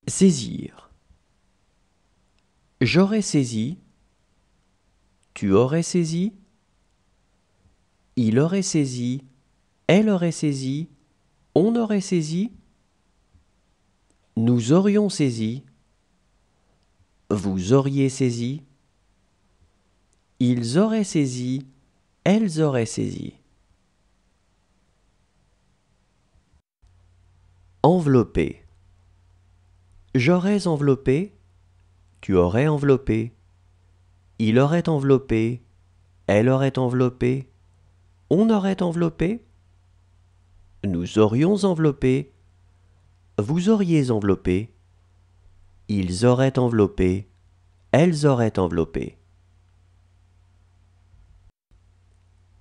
Saisir. J'aurais saisi. Tu aurais saisi. Il aurait saisi. Elle aurait saisi. On aurait saisi. Nous aurions saisi. Vous auriez saisi. Ils auraient saisi. Elles auraient saisi. Envelopper. J'aurais enveloppé. Tu aurais enveloppé. Il aurait enveloppé. Elle aurait enveloppé. On aurait enveloppé. Nous aurions enveloppé. Vous auriez enveloppé. Ils auraient enveloppé. Elles auraient enveloppé.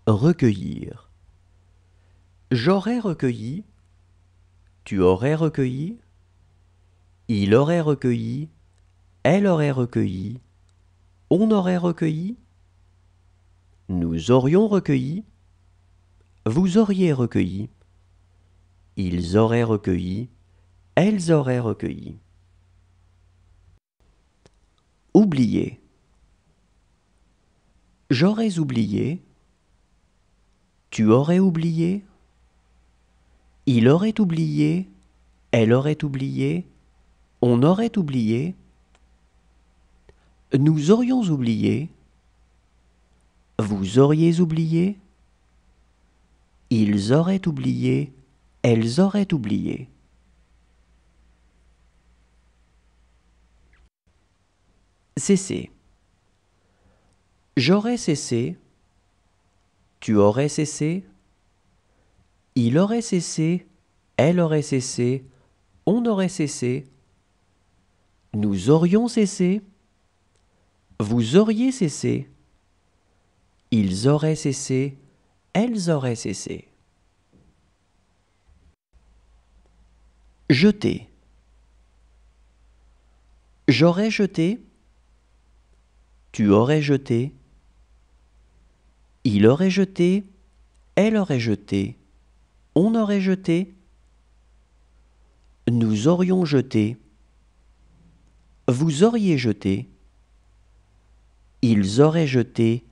Recueillir. J'aurais recueilli. Tu aurais recueilli. Il aurait recueilli. Elle aurait recueilli. On aurait recueilli. Nous aurions recueilli. Vous auriez recueilli. Ils auraient recueilli. Elles auraient recueilli. Oublier. J'aurais oublié. Tu aurais oublié. Il aurait oublié. Elle aurait oublié. On aurait oublié. Nous aurions oublié. Vous auriez oublié. Ils auraient oublié. Elles auraient oublié. Cesser. J'aurais cessé. Tu aurais cessé. Il aurait cessé. Elle aurait cessé. On aurait cessé. Nous aurions cessé. Vous auriez cessé. Ils auraient cessé. Elles auraient cessé. Jeter. J'aurais jeté. Tu aurais jeté. Il aurait jeté. Elle aurait jeté. On aurait jeté. Nous aurions jeté. Vous auriez jeté. Ils auraient jeté.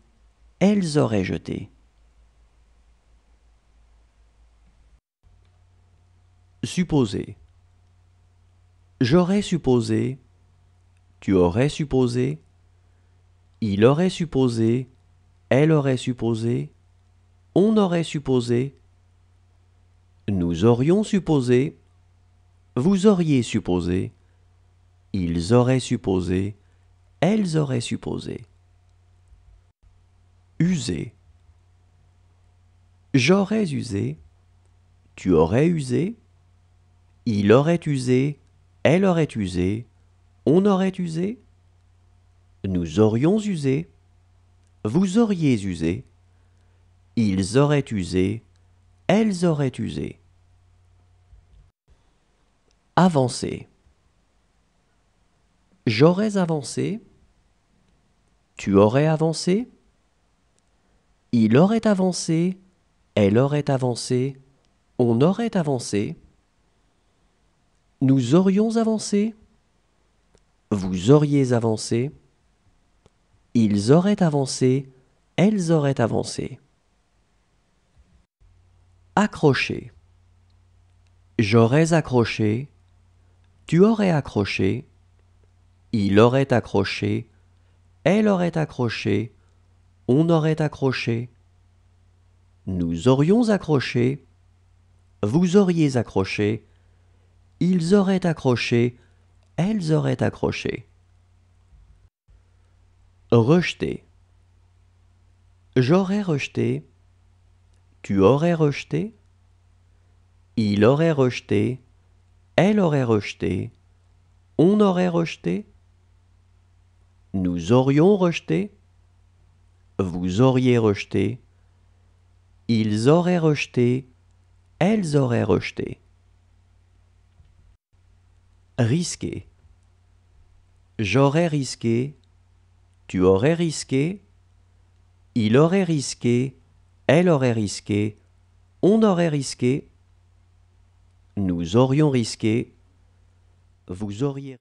Elles auraient jeté. Supposer. J'aurais supposé. Tu aurais supposé. Il aurait supposé. Elle aurait supposé. On aurait supposé. Nous aurions supposé. Vous auriez supposé. Ils auraient supposé. Elles auraient supposé. User. J'aurais usé. Tu aurais usé. Il aurait usé. Elle aurait usé. On aurait usé. Nous aurions usé. Vous auriez usé. Ils auraient usé. Elles auraient usé. Avancer. J'aurais avancé. Tu aurais avancé. Il aurait avancé. Elle aurait avancé. On aurait avancé. Nous aurions avancé. Vous auriez avancé. Ils auraient avancé. Elles auraient avancé. Accrocher. J'aurais accroché. Tu aurais accroché. Il aurait accroché. Elle aurait accroché. On aurait accroché. Nous aurions accroché. Vous auriez accroché. Ils auraient accroché. Elles auraient accroché. Rejeter. J'aurais rejeté. Tu aurais rejeté. Il aurait rejeté. Elle aurait rejeté. On aurait rejeté. Nous aurions rejeté. Vous auriez rejeté. Ils auraient rejeté. Elles auraient rejeté. Risquer. J'aurais risqué. Tu aurais risqué. Il aurait risqué. Elle aurait risqué. On aurait risqué. Nous aurions risqué. vous auriez